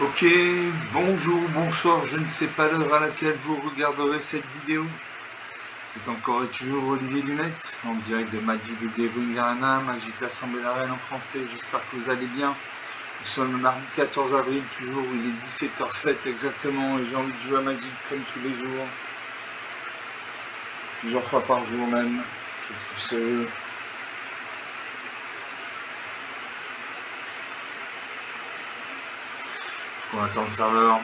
Ok, bonjour, bonsoir, je ne sais pas l'heure à laquelle vous regarderez cette vidéo. C'est encore et toujours Olivier Lunette, en direct de Magic the Gathering Arena, Magic l'Assemblée d'Arène en français, j'espère que vous allez bien. Nous sommes le mardi 14 avril, toujours, il est 17h07 exactement, et j'ai envie de jouer à Magic comme tous les jours. Plusieurs fois par jour même, je trouve sérieux. On attend le serveur.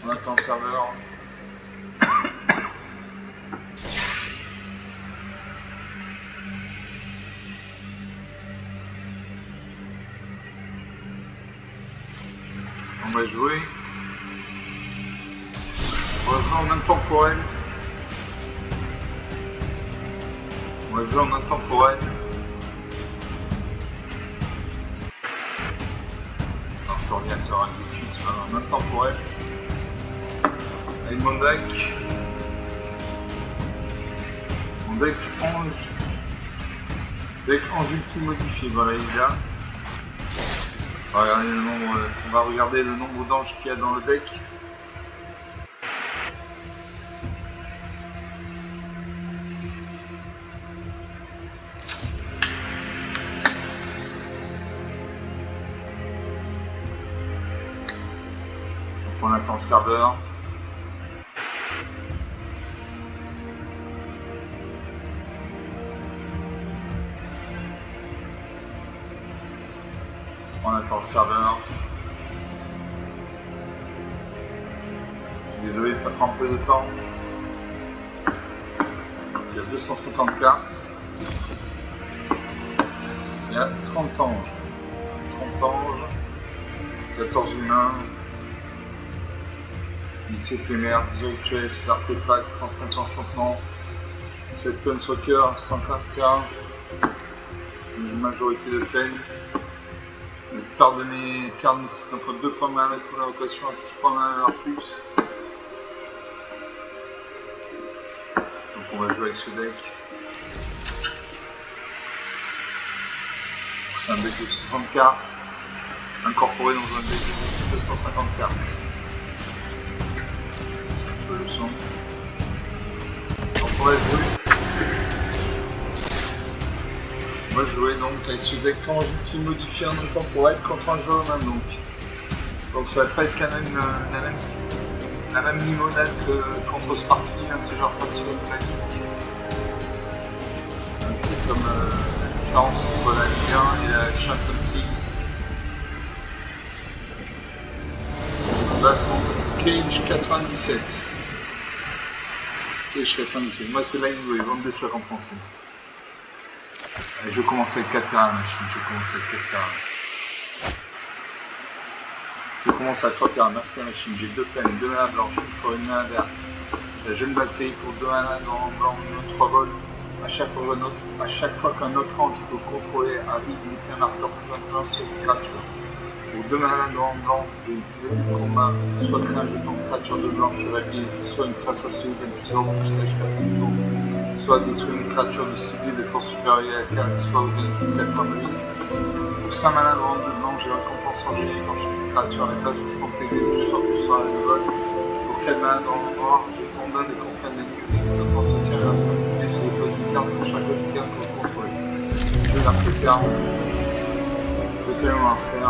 On attend le serveur. On va jouer. On va jouer en intemporel. On va jouer en intemporel. L'ordinateur exécute en intemporel. Avec mon deck. Mon deck Ange. Deck Ange ultime modifié. Voilà, il est là. On va regarder le nombre d'anges qu'il y a dans le deck. Donc on attend le serveur. On attend le serveur. Désolé, ça prend un peu de temps. Il y a 250 cartes. Il y a 30 anges. 30 anges. 14 humains. 10 éphémères, 10 rituels, 6 artefacts, 35 enchantements, 7 Planeswalker, 115 terrains, une majorité de peine. La plupart de mes cartes nécessitent entre 2 points de mana pour l'invocation et 6 points de mana plus. Donc on va jouer avec ce deck. C'est un deck de 60 cartes, incorporé dans un deck de 250 cartes. C'est un peu le son. Donc on va jouer. On va jouer donc avec ce deck Ange ultime modifié en intemporel contre un jeu humain donc ça va pas être la même limonade que contre Sparky, un de ces genres faciles magiques. C'est comme la différence entre la Ligue 1 et la Champions League. On va contre Cage 97. Cage 97, moi c'est Line Way, 22 chocs en français. Allez, je commence avec 4 carats, machine, je commence avec 4 carats. Je commence à 3 carats, merci la machine, j'ai 2 plaines, 2 mana blanches, une forêt, une mana verte. La jeune Valkyrie pour 2 mana dans blanc, 3 vols. À chaque fois qu'un autre ange peut contrôler arrive, mettez un marqueur plus blanc sur une créature. Pour 2 mana dans blanc, véhicule du combat, soit crée un jeton de créature de blanc chevalier, soit une créature civile plusieurs jusqu'à 4 tours. Soit détruire une créature de ciblée de force supérieure à 4, soit au véhicule 4 points de vie. Pour 5 mana de rang de blanc, j'ai récompense en génie quand chaque créature est à sous champ TV, soit à la vol. Pour 4 mana de rang noir, j'ai condamne et confirme les que quand on tire un ciblé sur le code d'une carte pour chaque code d'une carte que vous contrôlez. Je vais vers ces cartes. Je sais le marcer.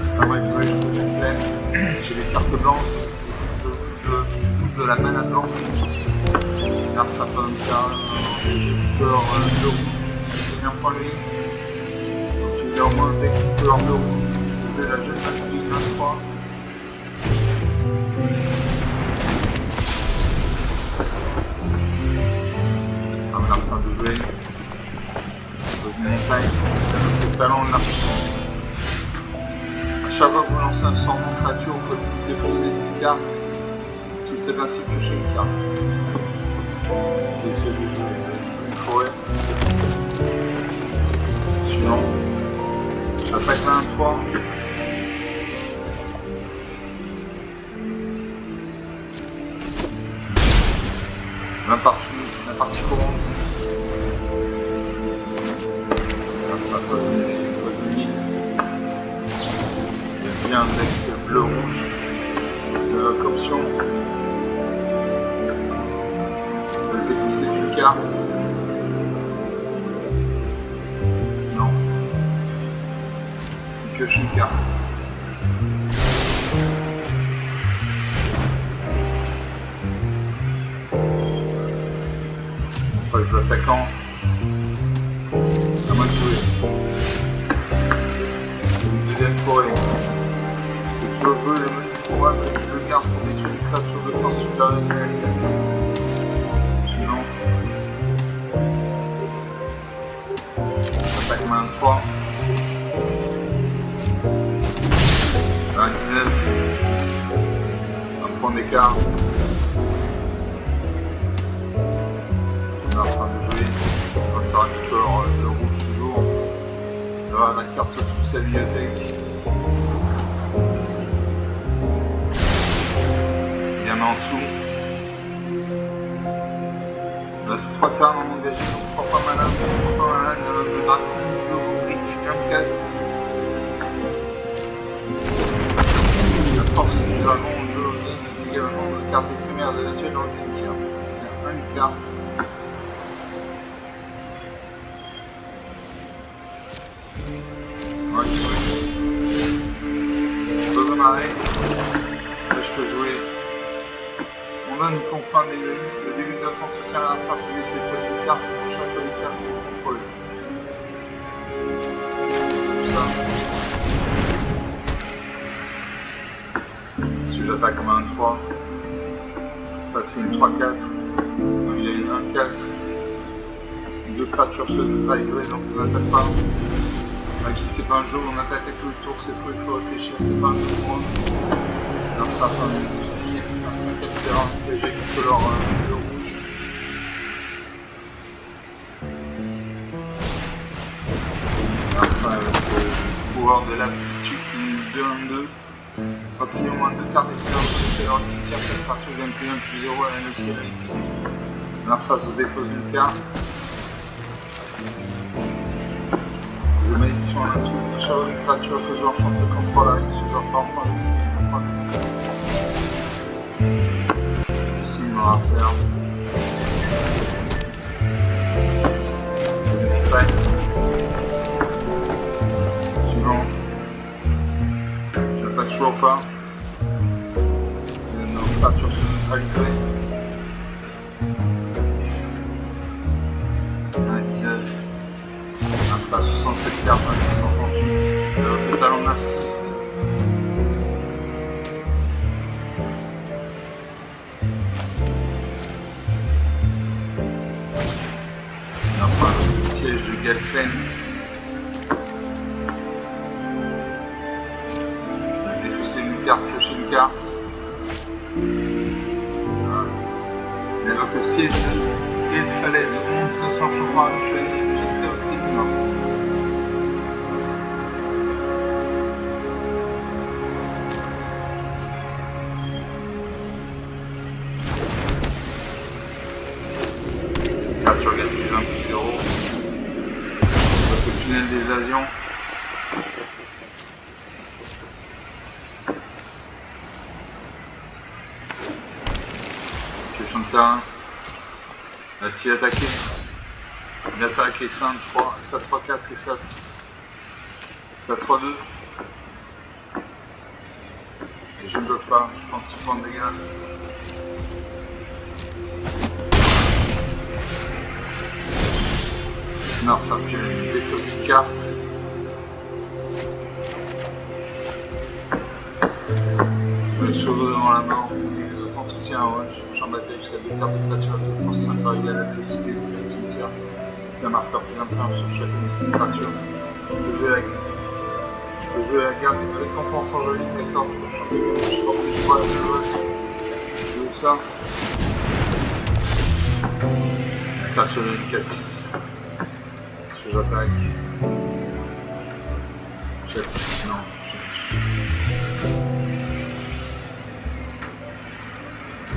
Ça va jouer, je peux une plaine. J'ai les cartes blanches, je joue de la mana blanche. Car ça peut me faire j'ai peur de rouge, c'est bien pour lui. Donc il y a au moins un deck de couleur de rouge, je vais la jeune Valkyrie 23. Ah voilà, ça de jouer. Une montagne, le talent de l'artiste. A chaque fois que vous lancez un sort de créature, vous pouvez défoncer une carte. Si vous faites ainsi piocher une carte. Qu'est-ce que je joue une forêt. Suivant. J'attaque 23. La partie commence. Ça va devenir. Il y a bien un deck bleu-rouge de option. Les effacer d'une carte. Non. Il pioche une carte. On passe les attaquants. À moi de jouer. Une deuxième forêt. Je peux toujours jouer les menus pour moi, mais je le garde pour détruire une créature de force supérieure à la 4. Suivant. Attaque main 3. Un 19. Un point d'écart. Alors ça de jouer. Ça rajoute alors le rouge toujours. Là, la carte sous sa bibliothèque. Il y en a en dessous. Là, c'est 3 termes à engager, donc 3 fois malin, le dragon, le griffe, 24. La force du dragon, le griffe est également une carte éphémère de nature dans le cimetière. C'est une carte. Ouais, je peux démarrer. Là, je peux jouer. On donne une confin le début de notre entretien à l'instant, c'est laisser une carte pour chaque carte que vous contrôlez. Comme ça. Si j'attaque comme un 3, enfin c'est une 3-4, il y a une 1-4. Deux créatures se neutraliseraient, donc on n'attaque pas. Magie, c'est pas un jeu où on attaque à tout le tour, c'est faux, il faut réfléchir, c'est pas un jeu de prendre. Alors ça va un 5ème terrain, léger qui colore le rouge. Alors ça avec le pouvoir de l'aptitude qui est 2-1-2. Quand il y a au moins 2 cartes d'expérience dans le cimetière, cette créature gagne plus 1 plus 0 à la célérité. Alors ça se défausse d'une carte. Je malédiction à un truc, une créature que j'enchante le contrôle avec ce genre par point de ici, il me harcèle. Suivant. J'attaque toujours pas. C'est nos créatures se neutraliseraient. Un 19. Ça a 67 cartes, 138, le talon narcisse. Alors ça, le siège de Gelfen. Les effacer une carte, piocher une carte. Voilà. Il évoque le siège de Gelfalaise, 11 500 chauffeurs à l'enchaîner, jusqu'à obtenir. Tu regardes plus 1 plus 0. Le tunnel d'évasion. Question de terrain. A-t-il attaqué? Il attaque et ça 3, ça 3-4 et ça 3-2. Et je ne bloque pas, je pense 6 points de dégâts. Non, ça puis des choses d'une carte. Je vais sauver devant la mort. Les autres en soutien, ouais, je suis en bataille jusqu'à 2 cartes de créatures de force inférieure à la possibilité de la cimetière. C'est un marqueur plus important sur chacune de ces créatures. Je peux jouer la garde des récompenses en joli, d'accord, sur le champ de gauche, je crois que je vois je joue ça. La créature de 4-6. J'attaque. Non,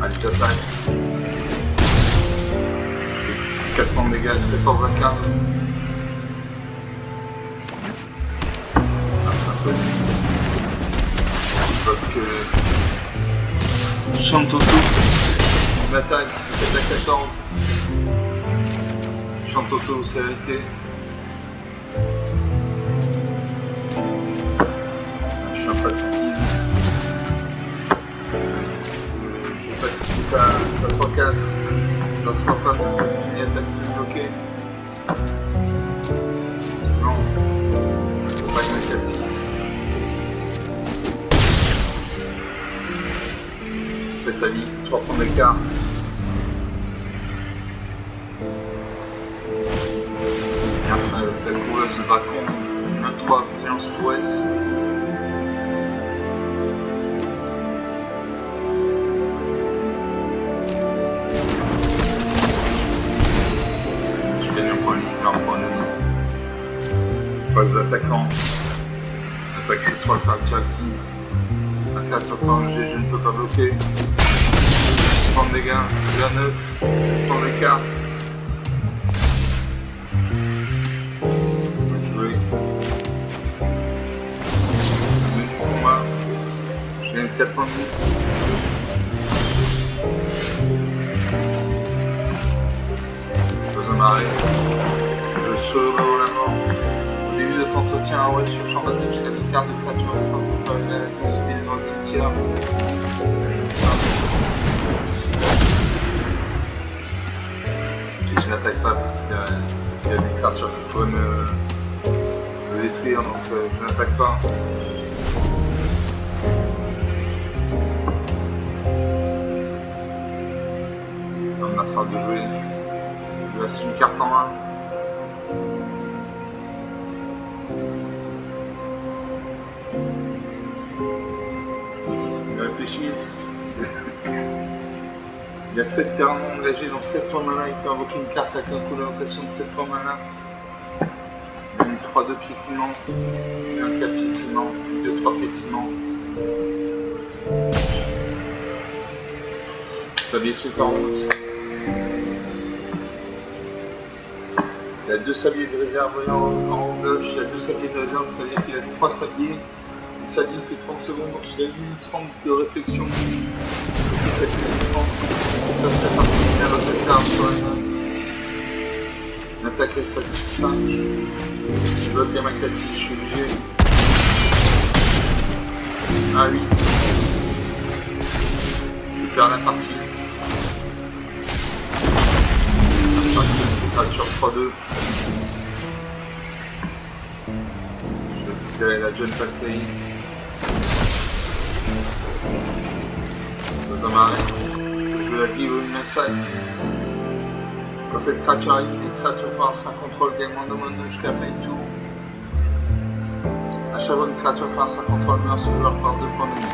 allez, j'attaque. 4 points de dégâts, 14 à 15. Ah, c'est un peu donc Chantoto, une attaque 17 à 14. Chantoto, sévérité. Je suis un pacifisme. Je pacifie ça 3-4. Ça 3-4. Une attaque bloquée. Non. Je peux pas gagner 4-6. 7 à 10, 3 points d'écart. Merci à la coureuse de Dracon, 1-3, violence prouesse. Je gagne un point de vie, un point de vie. Phase d'attaquant. Attaque C3, caractère active. Un 4 sur plan G, je ne peux pas bloquer. 7 points de dégâts, 2 à 9, 7 points d'écart. Jouer. Menu combat. Je gagne 4 points de vie. Besoin d'arrêt. Je solo la mort. Au début de ton entretien, envoie sur champ d'attaque jusqu'à 2 cartes de créatures de force infernale possédées dans le cimetière. Et je n'attaque pas parce qu'il y a des créatures qui pourraient me détruire, donc je n'attaque pas. On a sorte de jouer. Je laisse une carte en main. Je réfléchis. Il y a 7 terrains engagés, donc 7 points de mana. Il peut invoquer une carte avec un coût d'invocation de 7 points de mana. Une 3-2 piétinement, un 4 piétinement, une 2-3 piétinement. Sablier suite en route. Il y a 2 sabliers de réserve en haut gauche, il y a 2 sabliers de réserve, ça veut dire qu'il reste 3 sabliers. Une sablier c'est 30 secondes, donc il a eu 30 de réflexion. Et c'est 7 minutes 30. Là c'est la partie finale de la carte sur la 6-6. Une attaque S à 6-5. Je bloque ma 4-6, je suis obligé. 1-8. Je perds la partie. 5 créature 3-2. Je vais récupérer la John Valkyrie. Besoin d'arrêt. Je vais la Give une Massacre. Quand cette créature arrive, les créatures par un contrôle gagne moins de jusqu'à la fin du tour. À chaque fois une créature par un contrôle meurt, ce joueur perd 2 points de vie.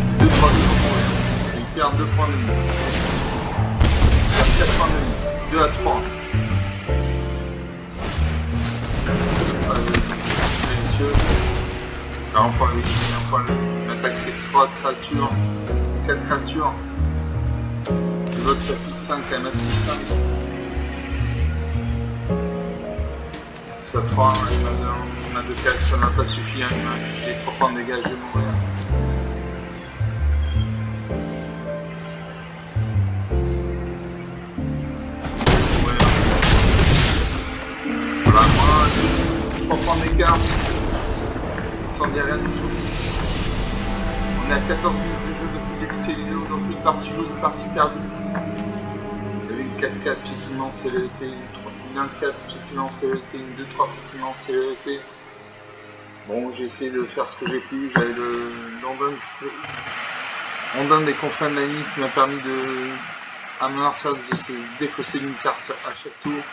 C'est 2-3 il perd 2 points de vie. Il perd 4 points de vie. 2 à 3. Ça, c'est délicieux. 1 point de vie, 1 point de vie. L'attaque c'est 3 créatures. C'est 4 créatures. Je bloque à 6-5, quand même à 6-5. Ça 3, il m'a de 4, ça m'a pas suffi. Hein. Il m'a infligé 3 points de dégâts, je vais mourir. Voilà, moi, 3 points d'écart. Sans dire rien du tout. On est à 14 minutes de jeu depuis le début de ces vidéos, donc une partie jouée, une partie perdue. Il y avait une 4-4 piétinement sévérité, une 1-4 piétinement sévérité, une 2-3 piétinement sévérité. Bon, j'ai essayé de faire ce que j'ai pu, j'avais le Ondin des confins de la nuit qui m'a permis de amener ça, de se défausser d'une carte à chaque tour.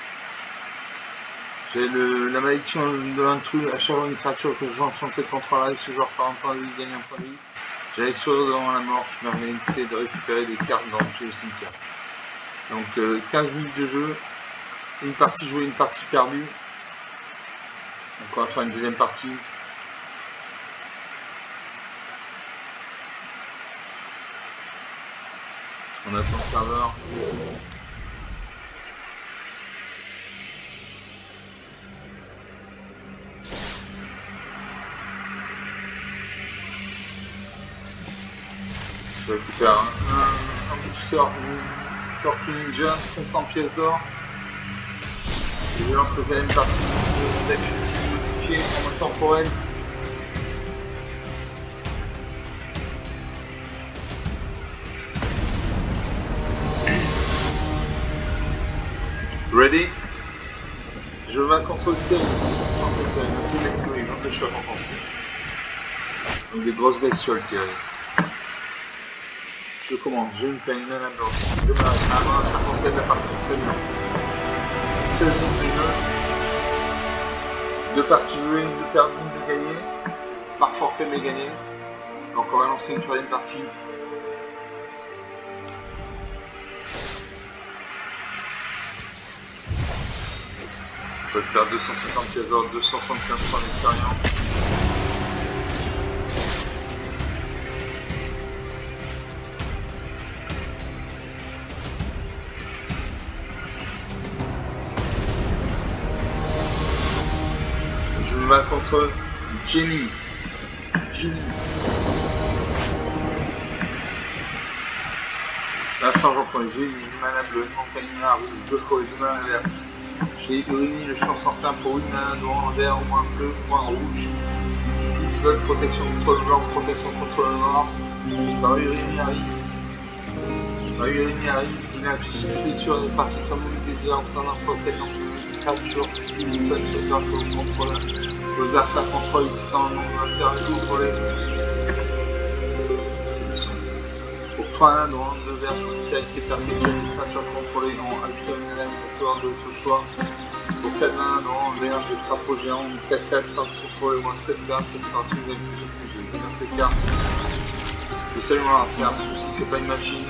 J'ai la malédiction de l'intrus, à chaque fois une créature que j'enchantais contre la live, ce genre par un point de vie, gagne un point de vie. J'avais sourire devant la mort qui m'a permis de récupérer des cartes dans tout le cimetière. Donc 15 minutes de jeu, une partie jouée, une partie perdue. Donc on va faire une deuxième partie. On attend le serveur. Je récupère un booster du Tortue Ninja, 500 pièces d'or. Je vais lancer la deuxième partie d'activité modifiée en mode temporel. Ready? Je vais contre le terrain. C'est les gens que je suis récompensé. Donc des grosses bestioles tirées. Je commence, j'ai une peine, une nana blanche. Je m'arrête à 57 de la partie, très bien. 16 minutes de jeu. 2 parties jouées, 2 perdues, 2 gagnées. Par forfait, mais gagnées. Donc on va lancer une 3e partie. Je vais faire 250 pièces d'or, 275 points d'expérience. Je me bats contre Jenny. Là, sans j'en prends j'ai une mana bleue, une montagne noire, rouge, 2 forêts, 2 mana vertes. J'ai réuni le champ sans fin pour une mana noire, un vert, ou un bleu, ou un rouge. D'ici, slot, protection contre le blanc, protection contre le noir. Par Urinari, il a cliqué sur les parties comme vous désirez en train d'un protège entre les créatures, si vous faites ce genre que vous contrôlez. Vos arts à contrôle existant dans le matériau pour les. Pour toi, un noir, 2 verts, qui a été perpétué, les créatures contrôlées en ajouter une élève pour de votre choix. Pour 4 un noir, vert, des crapauds géants, 4-4, contrôlé ou un 7 verts, cette partie vous avez plus de ces cartes. Le seul noir, c'est un souci, c'est pas une machine,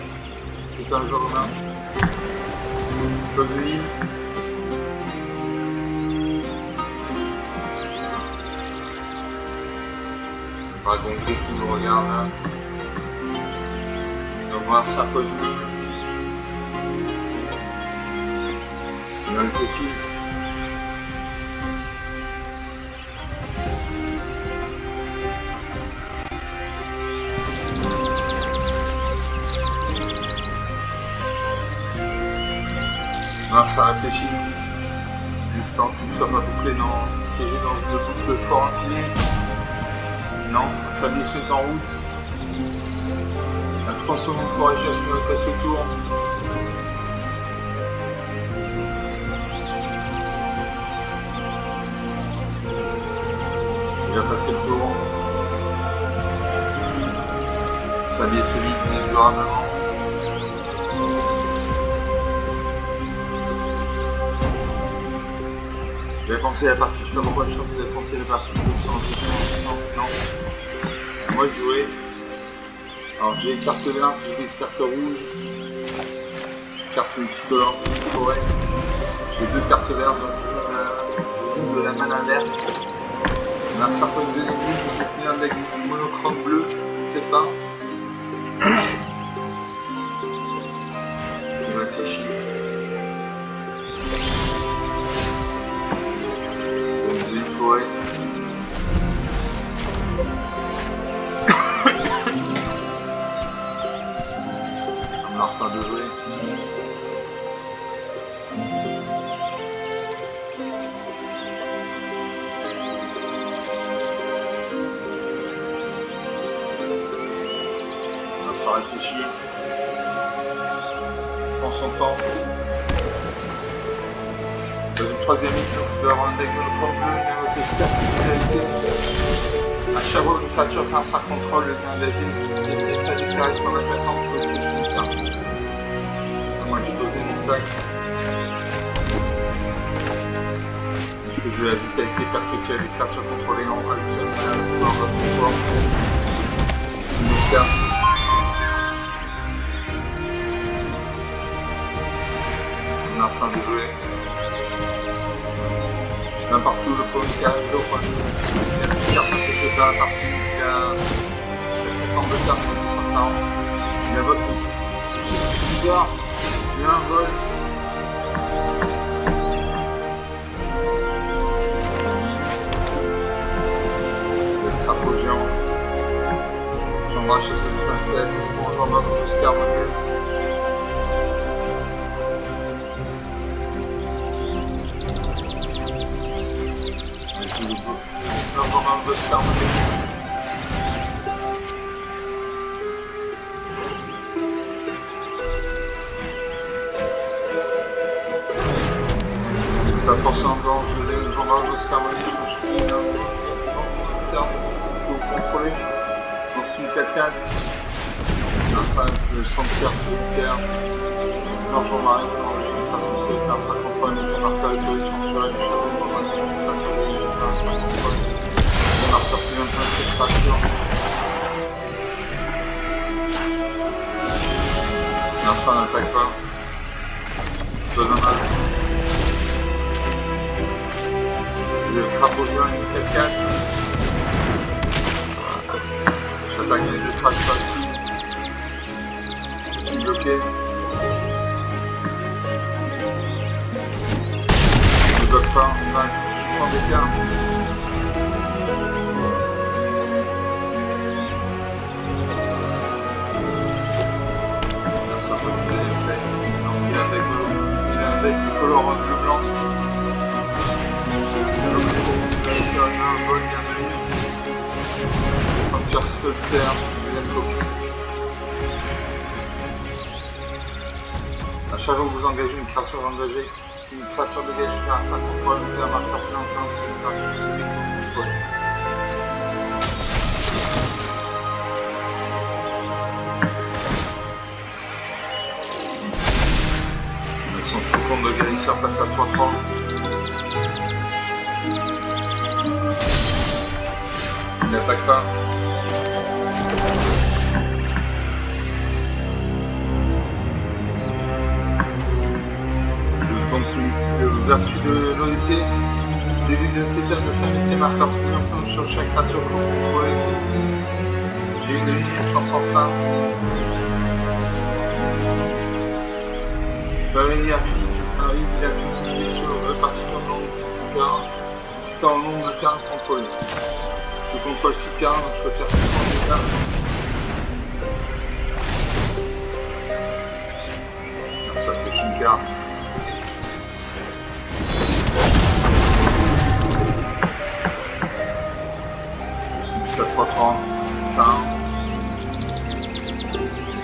c'est un genre humain. Comme lui. Dragon gris qui nous regarde là. On va voir sa pose. On a le possible. Non, ça réfléchit. J'espère qu'il ne soit pas bouclé piégé dans une boucle fort inclinée. Non, ça glisse se met en route. Un 3 secondes pour agir, sinon il passe le tour. Il va passer le tour. Ça glisse se vide inexorablement. Je vais penser la partie, je sais pas pourquoi je suis en train de penser la partie. Non. Moi de jouer. Alors j'ai des cartes vertes, j'ai des cartes rouges. Carte multicolore, forêt. J'ai 2 cartes vertes, donc je joue de la mana verte. On a un certain de l'église, je vais finir avec du monochrome bleu, je ne sais pas. Je réfléchis. Donc j'ai une forêt. Un arsenal de jouer. Ça réfléchit, prend son temps. Dans une 3e ligne, on peut avoir un deck monochrome bleu, une note de cercle de réalité. À chaque fois qu'une créature fait un cercle contrôle, le gain de la ville n'est pas déclaré comme attaquant pour le toucher une carte. Moi j'ai posé une montagne. Je peux jouer la vitalité perpétuelle des créatures contrôlées en ajoutant un pouvoir de pouvoir. Une carte. Un de jouer. N'importe où le pauvre qui a réseau, il y a une carte que je fais la partie, il y a 52 cartes pour 240. Il y a votre bizarre. Il y a un vol. Le crapaud géant. J'embrasse ce pincette. Bonjour, ma Oscar Model. Bonjour, ma Oscar Model. La force en blanche, les gendarmes d'Oscar Monique sont chez lui, en terme que vous contrôlez. Donc c'est une 4x4, un 5 de centière solitaire, 6 enfants marins qui ont une façon de faire ça contrôle, métier marqueur et territoire sur les chevaux, dans la communication des militaires, ça contrôle, les marqueurs plus d'un point de séparation. Non, ça n'attaque pas. C'est dommage. Le crapaud géant, une 4x4. J'attaque les deux tracks parties. Je suis bloqué. Je ne bloque pas. Enfin, je prends des cartes. Ça peut être fait. Il a un deck color bleu-blanc. Il y a un vol, il y a un œil. Ceinture solitaire, deuxième copie. À chaque fois que vous engagez une créature dégagée vers un 5 contrôle, vous avez un marqueur plus longtemps sur une créature publique contrôle. Son sous-compte de guérisseur passe à 3-3. Il n'attaque pas. Donc une vertu de l'unité. Début de l'unité de faire unité marqueur plus sur chaque créature que vous contrôlez. J'ai une chance en fin. 6. Il a fini sur le parti en nombre, etc. Si tu es en nombre de terrain contrôlé. Je contrôle 6 terrains, donc je peux faire 6 points de dégâts. Ça fait une carte. Je suis plus à 3-3. 5.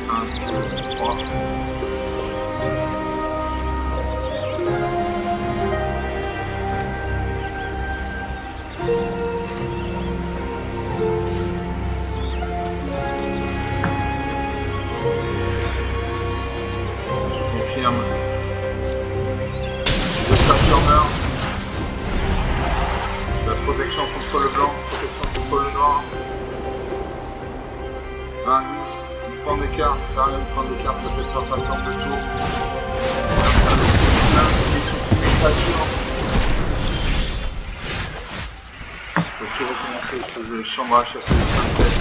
1, 2, 3. La protection contre le blanc, protection contre le noir. 20, 12, une point d'écart, ça arrive, une point d'écart, ça fait perdre un temps de tour. Je vais tout recommencer, je faisais chambre à chasser les pincettes.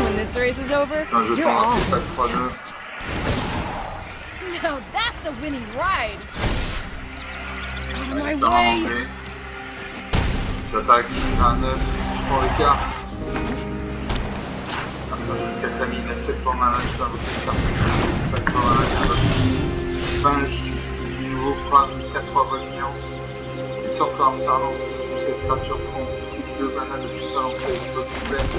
When this race is over, you're all toast. Now that's a winning ride. Out of my way. J'attaque à 9, je prends l'écart. Ah, ça fait 4 amis, il a 7 points malin, je peux invoquer une carte. 5 points malin, je invoque. Sphinge, du nouveau prame, 4-3 volumence. Il sort par un lance que si cette créature prend plus de mana depuis sa lancée avec une bonne complète.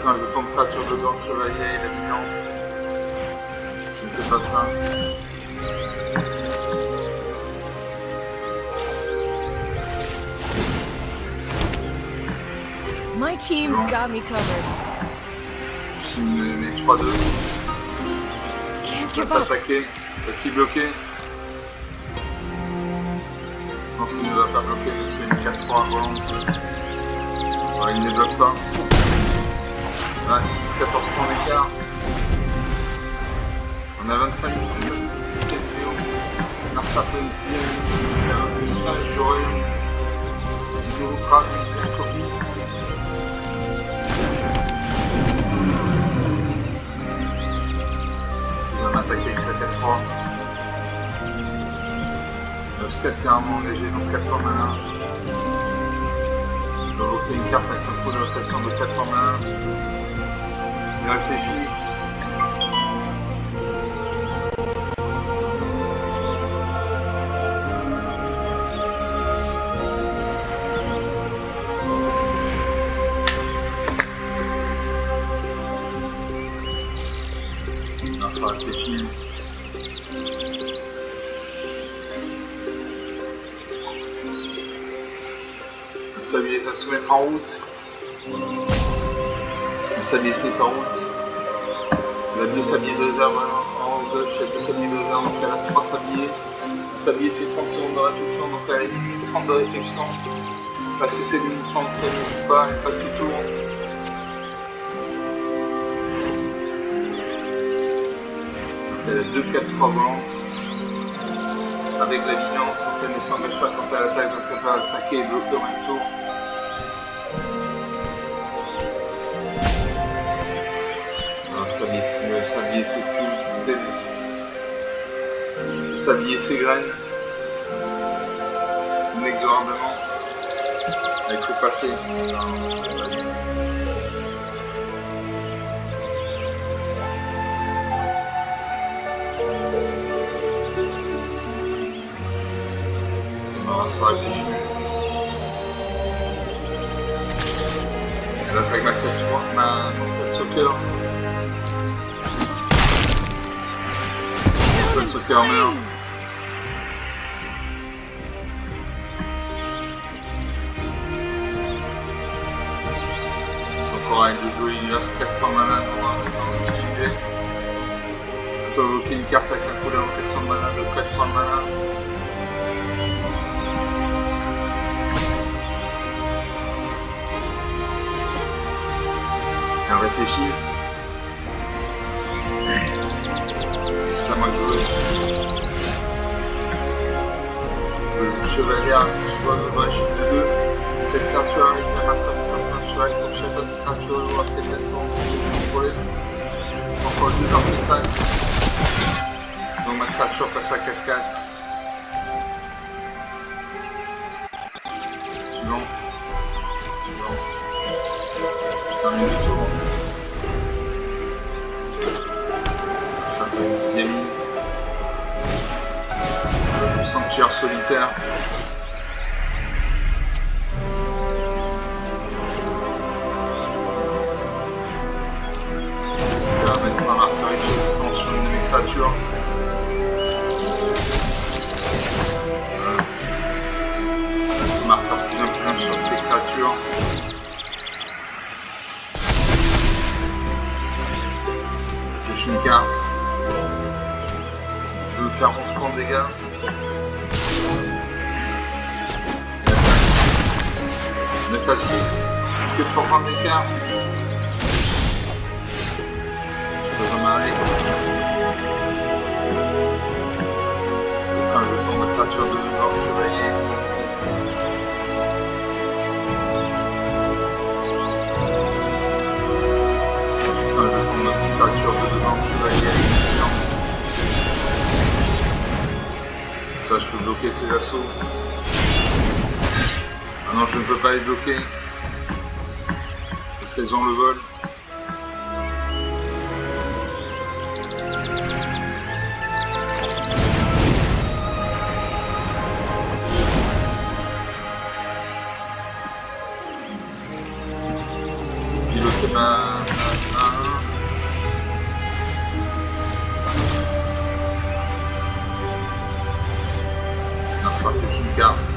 Quand je tombe créature de blanc chevalier et l'éminence. Je ne fais pas ça. My team's got me covered. Je mets 3-2. Can't Je give vais up. attaquer. Va-t-il bloquer? Je pense qu'il ne va pas bloquer parce qu'il y a une 4-3 volante. Ouais, il ne bloque pas. 6, 14 points d'écart. On a 25 minutes. C'est vidéo. Mars après-midi. Il y a un plus Sphinge, j'aurai une nouveau crâne, une copie. attaquer avec sa 4-3. Le 4 carrément engagé, donc 4 en main. Je vais invoquer une carte avec un coup de rotation de 4 en main. Il réfléchit. Non, ça réfléchit. Le sablier va se mettre en route. Le sablier se met en route. Il y a 2 sabliers de réserve en haut gauche, il y a 2 sabliers de réserve, donc il y a 3 sabliers. Un sablier c'est 30 secondes de réflexion, donc il y a 1 minute 30 de réflexion. Passer cette minute 30, ça n'hésite pas, il passe le tour. Elle a 2-4-3 volantes. Avec la vigilance, elle ne s'engage pas quand elle attaque, donc elle va attaquer et bloquer au même tour. Le sablier le sablier s'égrène inexorablement. Il faut passer. Ça réfléchit. Elle attaque ma 4 soccer. Le soccer meurt. C'est encore avec le jeu, il reste 4 points de mana à utiliser. Je peux invoquer une carte avec un coup d'invocation de mana de 4 points de mana. Elle réfléchit. C'est à moi de jouer. Je joue chevalier, je vois le match de 2. Cette créature avec la matraque naturelle, donc chaque autre créature doit peut-être contrôler. Encore 2 artefacts. Donc ma créature passe à 4-4. Suivant. Termine le tour. Ça fait une Siamine. Le sanctuaire solitaire. Je vais mettre un marqueur exécutant sur une de mes créatures. Voilà. Ce marqueur plus influent sur ces créatures. Une carte. Je veux faire 11 points de dégâts. 9 à 6. Que 3 points d'écart. Je peux remarrer. Enfin, je prends ma créature de bord chevalier. Enfin, je prends ma créature de devant chevalier avec une vigilance. Ça, je peux bloquer ces assauts. Ah non, je ne peux pas les bloquer. Parce qu'elles ont le vol. Piloter ma... Ça fait une carte.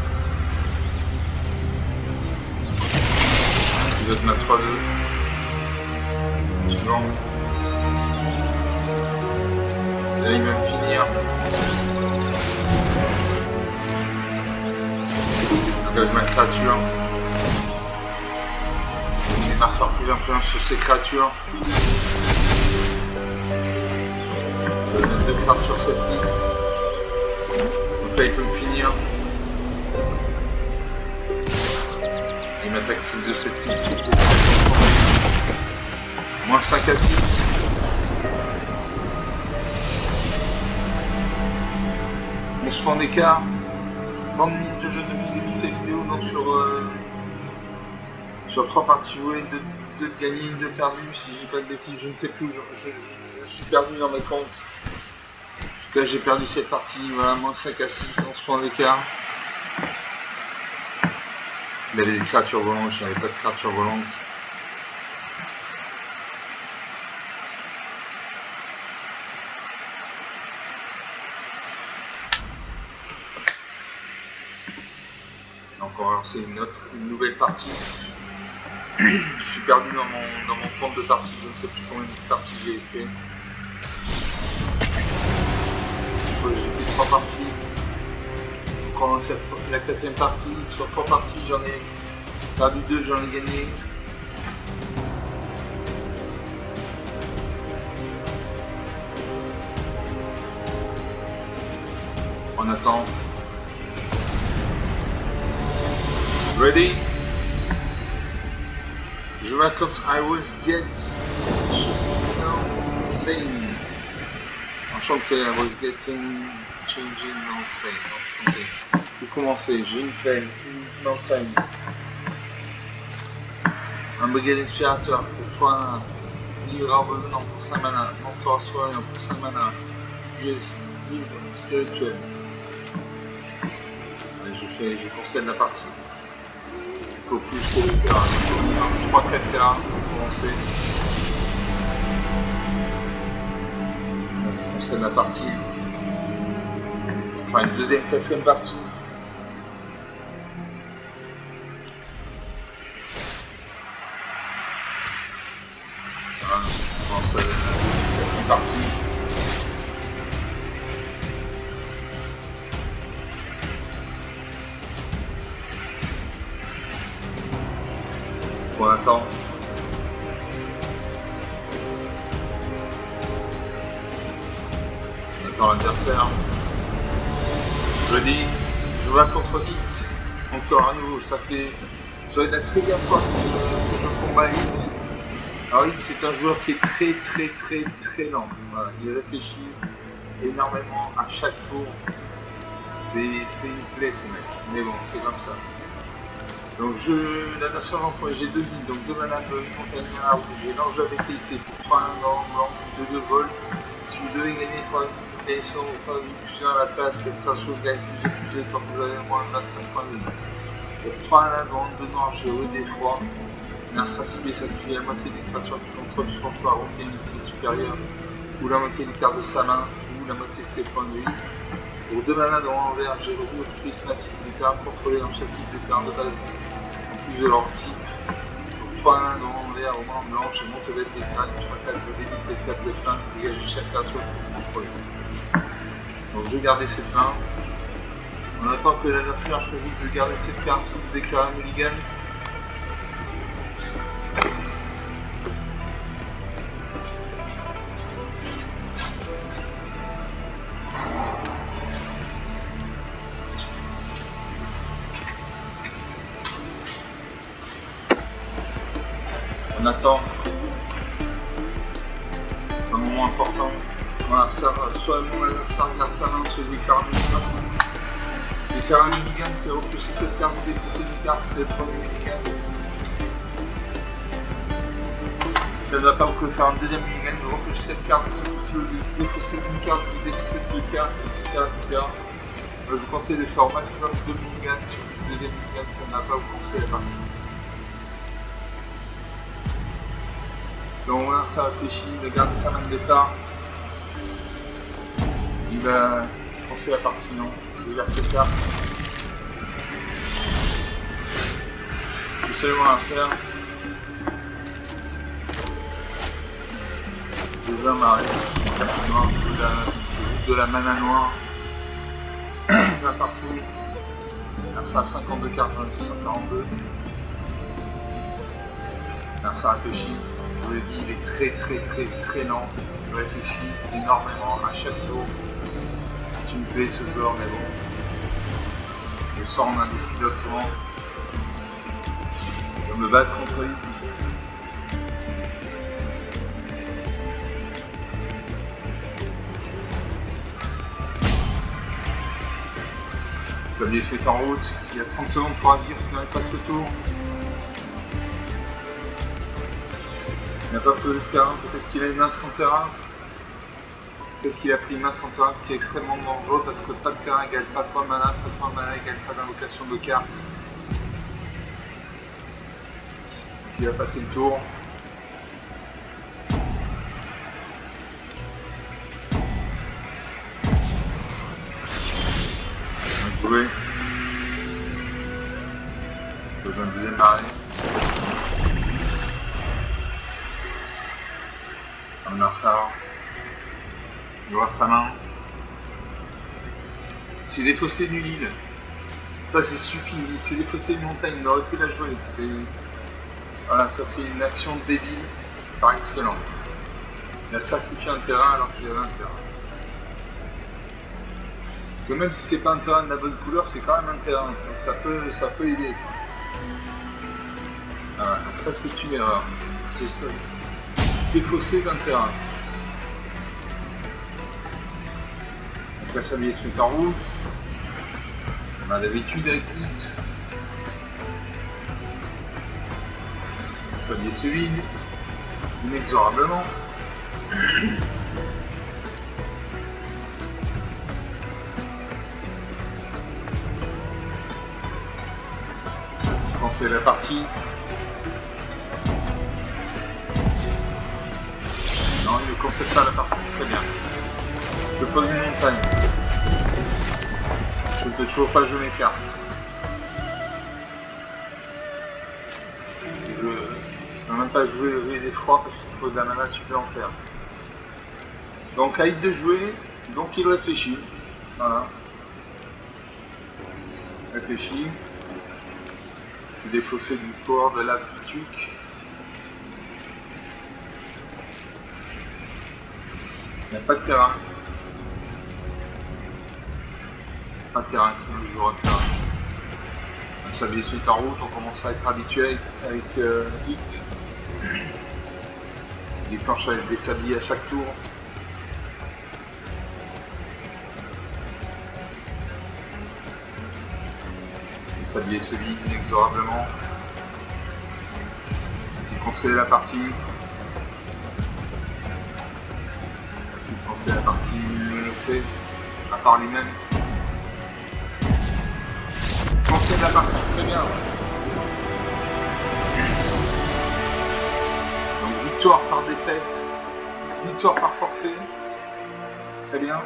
Pilote ma 3-2. Suivant. Là il va me finir. Engage ma créature. Les marqueurs plus influents sur ces créatures. Je vais mettre 2 cartes sur 7-6. Donc là il peut me finir. Il m'attaque 6 de 7-6. Moins 5 à 6. 12 points d'écart. 30 minutes de jeu depuis le début de cette vidéo, donc sur 3 parties jouées, 2 de gagnées, 1 de perdues, si je dis pas de bêtises, je ne sais plus, je suis perdu dans mes comptes. En tout cas, j'ai perdu cette partie, voilà, moins 5 à 6, 11 points d'écart. Il y avait des créatures volantes, je n'avais pas de créatures volantes. Donc on va lancer une nouvelle partie. Je suis perdu dans mon compte de partie, je ne sais plus combien de parties j'ai fait. J'ai fait 3 parties. Donc on lance la 4ème partie. Sur 3 parties, j'en ai perdu 2, j'en ai gagné. On attend. Ready? Je raconte I was get insane. Enchanté, I was getting changing insane. Enchanté. Pour commencer, j'ai une plaine, une montagne. Un brigade inspirateur pour toi, livre revenant pour 5 mana, mentor soignant pour 5 mana, livre spirituel. Je concède la partie. Il faut plus que le terrain. 3-4 terrains pour commencer. Donc je concède la partie. Enfin une deuxième, 4ème partie. Voilà, on commence la deuxième, 4ème partie. On attend. On attend l'adversaire. Je dis, je vais contre Hit. Encore à nouveau, ça fait la 13e fois que je combats Hit. Alors Hit, c'est un joueur qui est très lent. Voilà, il réfléchit énormément à chaque tour. C'est une plaie ce mec. Mais bon, c'est comme ça. Donc l'adversaire l'emploi, j'ai 2 îles, donc 2 mana bleu, une montagne mana rouge, j'ai l'enjeu avec qualité pour 3 blanc, 2 vol. Si vous devez gagner 3 munitions ou 3 fusions à la place, cette chose gagne plus de temps que vous avez moins de 25 points de vie. Pour 3 mana blanc, 2 noirs, j'ai eu des froids. L'insensibilité sacrifie la moitié des créatures qui contrôlent son choix, rompre une unité supérieure, ou la moitié des cartes de sa main, ou la moitié de ses points de vie. Pour 2 mana dans l'envers, j'ai revu au prismatique des terrains contrôlés dans chaque type de terrain de base. De leur type. Donc 3 mains dans l'envers, au moins blanche, et monte avec des crânes, 3 4 de débit, des 4 de fin, dégager chaque créature pour contrôler. Donc je vais garder cette main. On attend que l'adversaire choisisse de garder cette carte ou de déclarer un mulligan. On attend. C'est un moment important. Voilà, ça va. Soit mon adversaire garde sa main, soit il déclare un mulligan. Déclarer un mulligan, c'est repousser cette carte ou défausser une carte, c'est le premier mulligan. Si ça ne va pas, vous pouvez faire un deuxième mulligan, vous repoussez cette carte, si vous défaussez une carte, vous défaussez 2 cartes, etc. Je vous conseille de faire au maximum 2 mulligans. Si vous faites le deuxième mulligan, ça ne va pas, vous conseiller la partie. Donc voilà, ça réfléchit, il va garder sa main de départ. Il va penser la partie, non. Je vais garder cette carte. Je sais mon adversaire. Déjà marré. Carte noire, je joue de la mana noire. Il va partout. Alors ça a 52 cartes, j'en ai 242. Alors ça réfléchit. Je vous l'ai dit, il est très lent. Il réfléchit énormément à chaque tour. C'est une plaie ce joueur, mais bon. Le sort on a décidé autrement. Je vais me battre contre Hit. Sablier se met en route, il y a 30 secondes pour agir sinon il passe le tour. Il n'a pas posé de terrain, peut-être qu'il a une main sans terrain. Peut-être qu'il a pris une main sans terrain, ce qui est extrêmement dangereux parce que pas de terrain égale pas de points de mana égale pas d'invocation de cartes. Donc il a passé le tour. Jouer. Besoin de deuxième marée. Un Arsar. Il voit sa main. C'est défaussé d'une île. Ça c'est stupide. C'est défaussé d'une montagne. Il aurait pu la jouer. Voilà, ça c'est une action débile par excellence. Il a sacrifié un terrain alors qu'il avait un terrain. Parce que même si c'est pas un terrain de la bonne couleur, c'est quand même un terrain. Donc ça peut aider. Voilà, donc ça c'est une erreur. C'est défaussé d'un terrain. Donc la sablier se met en route. On a l'habitude avec Hit. Le sablier se vide. Inexorablement. C'est la partie. Non, il ne concède pas la partie, très bien. Je pose une montagne. Je ne peux toujours pas jouer mes cartes. Je ne peux même pas jouer le ruée d'effroi parce qu'il faut de la mana supplémentaire. Donc à Hit de jouer, donc il réfléchit. Voilà. Réfléchit. C'est défaussé du corps de la Pituque. Il n'y a pas de terrain. Pas de terrain, sinon je jouerai un terrain. Le sablier se met en route, on commence à être habitué avec Hit. Il déclenche avec des sabliers à chaque tour. Le sablier se vide inexorablement. A-t-il conseillé la partie? A-t-il conseillé la partie c'est à part lui-même? Conseil de la partie, très bien. Donc victoire par défaite, victoire par forfait, très bien.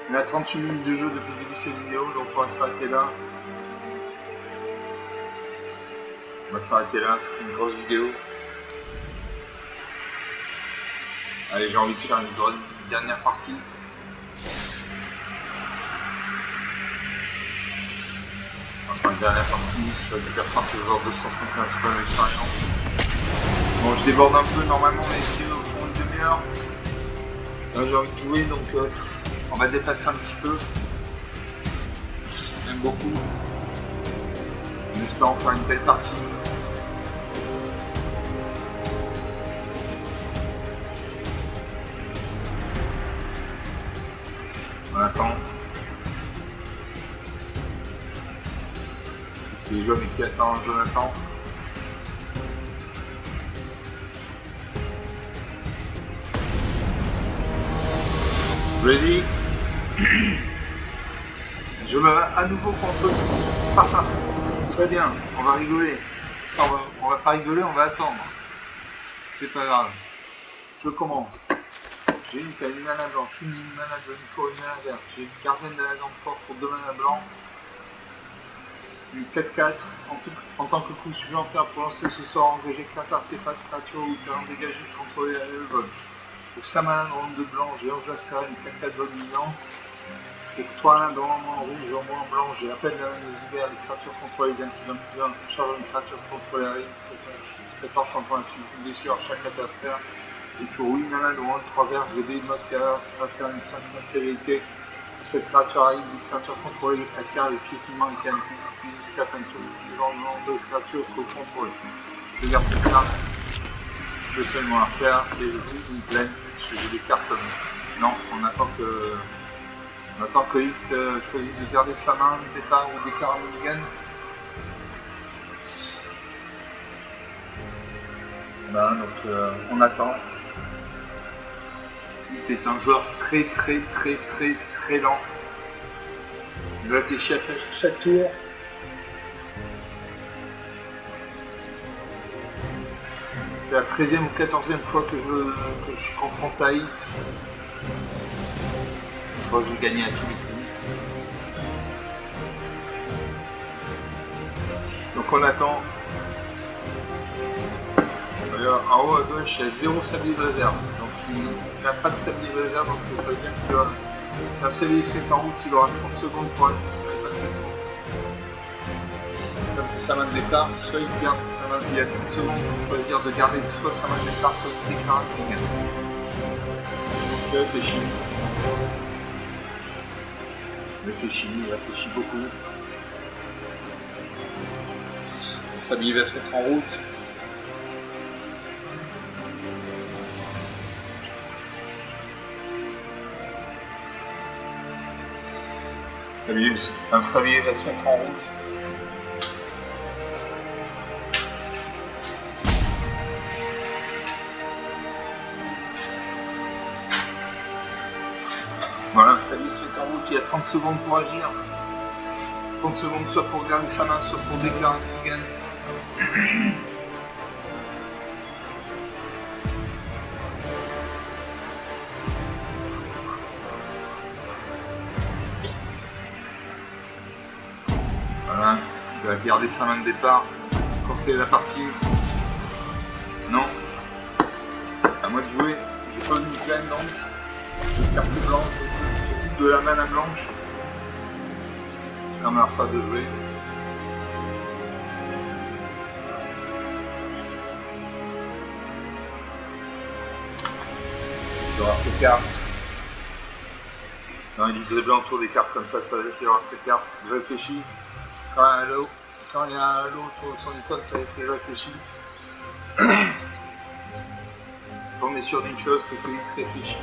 On a 38 minutes de jeu depuis le début de cette vidéo, donc on va s'arrêter là. On va s'arrêter là, c'est une grosse vidéo. Allez, j'ai envie de faire une dernière partie. Enfin, une dernière partie, je vais faire simple, genre 275 points d'expérience. Bon, je déborde un peu, normalement mes vidéos font une demi-heure. Là j'ai envie de jouer, donc on va dépasser un petit peu. J'aime beaucoup. En espérant faire une belle partie. On attend. Est-ce qu'il est jeune et qui attend Jonathan? Ready? Je me bats à nouveau contre Hit. Très bien, on va rigoler. Enfin, on va pas rigoler, on va attendre. C'est pas grave. Je commence. J'ai une qui a une mana blanche, une mana jaune pour une mana verte. J'ai une gardienne de la lampe forte pour 2 mana blancs. Une 4-4. En tant que coup supplémentaire pour lancer ce sort, engager carte artefact, créature ou terrain dégagé contrôlé à l'élevage. Pour 5 mana de ronde de blanc, j'ai Urge la Sérène, 4-4 dominance. Pour 3 mana de ronde en rouge, en moins blanc, j'ai appel de la reine des hivers, les créatures contrôlées gagnent plus d'un plus un. Charge une créature contrôlée à rive, cet enchantement inflige une blessure à chaque adversaire. Et pour 8 mana de ronde 3 verts, j'ai des modes caractère une 5 sévérité. Cette créature arrive, les créatures contrôlées acquièrent les pieds ciment et gagnent plus jusqu'à fin de tour. C'est dans le nombre de créatures contrôlées. Je garde cette carte. Je sais mon arcère et je joue une plaine parce que j'ai des cartes. Non, on attend que On attend que Hit choisisse de garder sa main au départ ou d'écart à mulligan. Voilà, donc on attend. Hit est un joueur très lent. Il réfléchit à chaque tour. C'est la 13e ou 14e fois que je suis confronté à Hit. Je crois que je vais gagner à tous les coups. Donc on attend. Alors, en haut à gauche, il y a 0 sablier de réserve. Donc il n'a pas de sablier de réserve, donc ça veut dire que si un sablier se met en route, il aura 30 secondes pour aller passer le tour. Comme c'est sa main de départ, soit il garde sa main, il y a 30 secondes pour choisir de garder soit sa main de départ, soit il déclare un gagne. Donc il réfléchit beaucoup. Le sablier va se mettre en route. Un sablier va se mettre en route. Voilà, le sablier se met en route, il y a 30 secondes pour agir. 30 secondes soit pour garder sa main, soit pour déclarer un gagne. Voilà, il va garder sa main de départ. Conseiller la partie. Non. À moi de jouer. Je peux une pleine donc. Une carte blanche. Je joue de la mana blanche. On va ça de jouer. Il aura ses cartes. Non, il liserait blanc autour des cartes comme ça veut dire qu'il aura ses cartes. Il réfléchit. Quand il y a un halo autour de son icône, ça veut dire qu'il réfléchit. On est sûr d'une chose, c'est qu'il réfléchit.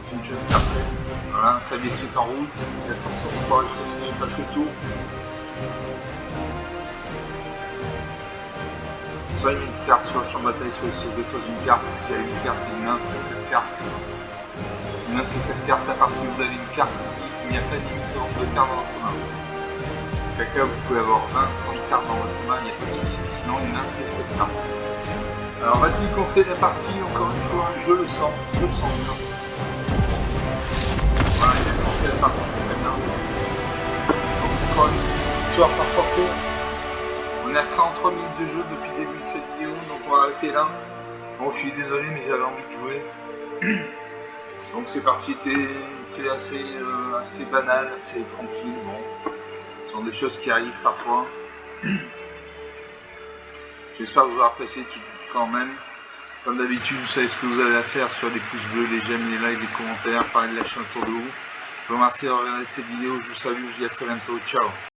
C'est une chose certaine. Voilà, ça lui est en route. Il a 30 secondes pour agir, sinon il passe le tour. Soit il met une carte sur le champ de bataille, soit il se dépose une carte. S'il y a une carte, il main, c'est cette carte. Une main, c'est cette carte, à part si vous avez une carte qui dit qu'il n'y a pas de limite au nombre de cartes dans votre main. Caca, vous pouvez avoir 20, 30 cartes dans votre main, il n'y a pas de souci. Sinon, une main, c'est cette carte. Alors, va-t-il conseiller la partie? Encore une fois, je le sens bien. Voilà, il a conseillé la partie, très bien. Donc, encore une histoire par forfait. On est à 43 minutes de jeu depuis le début de cette vidéo, donc on va arrêter là. Bon, je suis désolé, mais j'avais envie de jouer. Donc ces parties étaient assez banales, assez tranquilles. Bon, ce sont des choses qui arrivent parfois. J'espère que vous aurez apprécié tout quand même. Comme d'habitude, vous savez ce que vous avez à faire sur les pouces bleus, les j'aime, les likes, les commentaires, pareil de lâcher autour de vous. Je vous remercie d'avoir regardé cette vidéo, je vous salue, je vous dis à très bientôt, ciao.